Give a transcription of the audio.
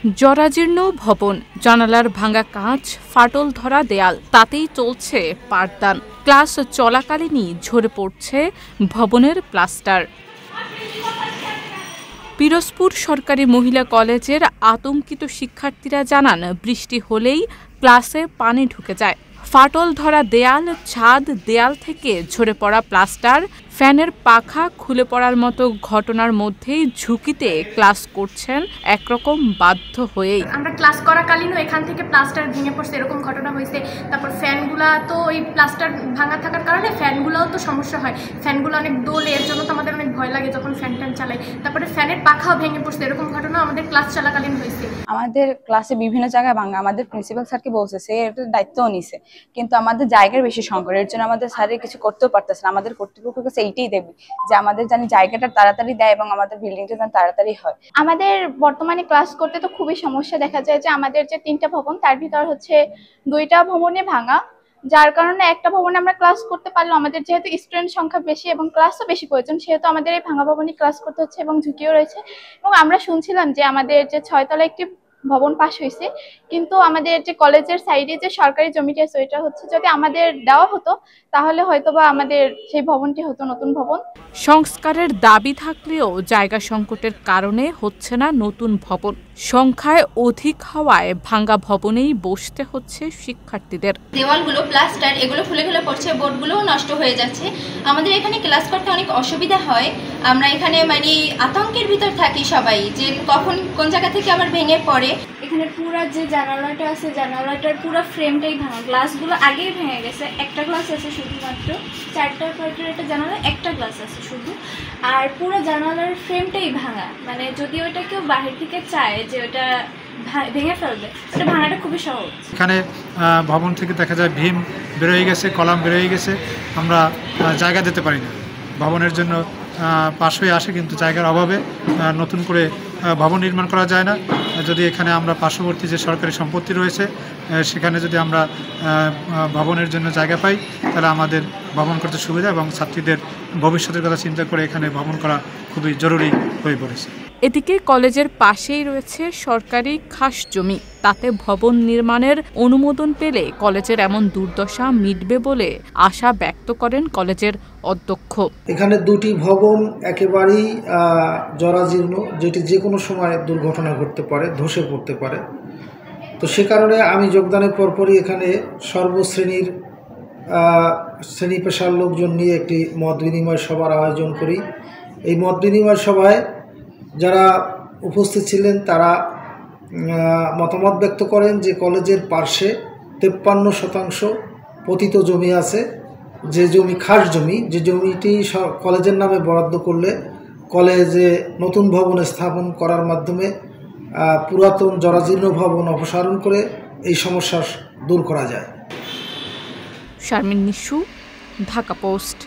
জরাজীর্ণ ভবন, জানালার ভাঙা কাঁচ, ফাটল ধরা দেয়াল, তাতেই চলছে পাঠদান। ক্লাস চলাকালীনই ঝরে পড়ছে ভবনের প্লাস্টার। পিরোজপুর সরকারি মহিলা কলেজের আতঙ্কিত শিক্ষার্থীরা জানান, বৃষ্টি হলেই ক্লাসে পানি ঢুকে যায়। ফাটল ধরা দেয়াল, ছাদ, দেয়াল থেকে ঝরে পড়া প্লাস্টার, ফ্যানের পাখা খুলে পড়ার মতো ঘটনার মধ্যেই ঝুঁকিতে ক্লাস করছেন একরকম বাধ্য হয়েই। আমরা ক্লাস করাকালীনও এখান থেকে প্লাস্টার ভেঙে পড়ছে, এরকম ঘটনা হয়েছে। তারপর ফ্যানগুলা তো ওই প্লাস্টার ভাঙা থাকার কারণে ফ্যানগুলোও তো সমস্যা হয়, ফ্যানগুলো অনেক দোলে, এর জন্য তো আমাদের অনেক ভয় লাগে যখন ফ্যান ট্যান চালাই। তারপরে ফ্যানের পাখাও ভেঙে পড়ছে, এরকম ঘটনা আমাদের ক্লাস চলাকালীন হয়েছে। আমাদের ক্লাসে বিভিন্ন জায়গায় ভাঙা, আমাদের প্রিন্সিপাল স্যারকে বলছে, সে এটার দায়িত্বও নিছে, কিন্তু আমাদের জায়গার বেশি সংকট, এর জন্য আমাদের স্যারের কিছু করতেও পারতেছে না। আমাদের কর্তৃপক্ষের কাছে এইটাই দেবে যে আমাদের জানি জায়গাটা তাড়াতাড়ি দেয় এবং আমাদের বিল্ডিংটা যেন তাড়াতাড়ি হয়। আমাদের বর্তমানে ক্লাস করতে তো খুবই সমস্যা দেখা যায় যে আমাদের যে 3টা ভবন, তার ভিতর হচ্ছে 2টা ভবনে ভাঙা, যার কারণে একটা ভবনে আমরা ক্লাস করতে পারলেও আমাদের যেহেতু স্টুডেন্ট সংখ্যা বেশি এবং ক্লাসও বেশি প্রয়োজন, সেহেতু আমাদের এই ভাঙা ভবনে ক্লাস করতে হচ্ছে এবং ঝুঁকিও রয়েছে। এবং আমরা শুনছিলাম যে আমাদের যে 6 তলা একটি ভবন পাস হয়েছে, কিন্তু আমাদের যে কলেজের সাইডে যে সরকারি জমিটা আছে ওইটা হচ্ছে যদি আমাদের দেওয়া হতো তাহলে হয়তোবা আমাদের সেই ভবনটি হতো নতুন ভবন। সংস্কারের দাবি থাকলেও জায়গা সংকটের কারণে হচ্ছে না নতুন ভবন। সংখ্যায় অধিক হওয়ায় ভাঙা ভবনেই বসতে হচ্ছে শিক্ষার্থীদের। দেওয়ালগুলো প্লাস্টার এগুলো খুলে খুলে পড়ছে, বোর্ডগুলোও নষ্ট হয়ে যাচ্ছে। আমাদের এখানে ক্লাস করতে অনেক অসুবিধা হয়। আমরা এখানে আতঙ্কের ভিতর থাকি সবাই, যে কখন কোন জায়গা থেকে আবার ভেঙে পড়ে। এখানে পুরো যে জানালাটা আছে, জানালাটার পুরো ফ্রেমটাই ভাঙা, গ্লাসগুলো আগেই ভেঙে গেছে। একটা গ্লাস আছে শুধুমাত্র, 4টা 5টার একটা জানালা, একটা গ্লাস আছে শুধু, আর পুরো জানালার ফ্রেমটাই ভাঙা। যদি ওটা কেউ বাহির থেকে চায় যে ওটা ভেঙে ফেলবে, ওটা ভাঙাটা খুবই সহজ। এখানে ভবন থেকে দেখা যায় ভীম বেরোয় গেছে, কলাম বেরোয় গেছে, আমরা জায়গা দিতে পারি না। ভবনের জন্য পাশ হয়ে আসে, কিন্তু জায়গার অভাবে নতুন করে ভবন নির্মাণ করা যায় না। যদি এখানে আমরা পার্শ্ববর্তী যে সরকারি সম্পত্তি রয়েছে সেখানে যদি আমরা ভবনের জন্য জায়গা পাই তাহলে আমাদের ভবন করতে সুবিধা এবং ছাত্রীদের ভবিষ্যতের কথা চিন্তা করে এখানে ভবন করা খুবই জরুরি হয়ে পড়েছে। এদিকে কলেজের পাশেই রয়েছে সরকারি খাস জমি, তাতে ভবন নির্মাণের অনুমোদন পেলে কলেজের এমন দুর্দশা মিটবে বলে আশা ব্যক্ত করেন কলেজের অধ্যক্ষ। এখানে 2টি ভবন একেবারেই জরাজীর্ণ, যেটি যে কোনো সময় দুর্ঘটনা ঘটতে পারে, ধসে পড়তে পারে। তো সে কারণে আমি যোগদানের পরপরই এখানে সর্বশ্রেণীর শ্রেণী পেশার লোকজন নিয়ে একটি মত বিনিময় সভার আয়োজন করি। এই মত বিনিময় সভায় যারা উপস্থিত ছিলেন তারা মতামত ব্যক্ত করেন যে কলেজের পার্শ্বে 53% পতিত জমি আছে, যে জমি খাস জমি, যে জমিটি কলেজের নামে বরাদ্দ করলে কলেজে নতুন ভবন স্থাপন করার মাধ্যমে পুরাতন জরাজীর্ণ ভবন অপসারণ করে এই সমস্যা দূর করা যায়। শারমিন নিশু, ঢাকা পোস্ট।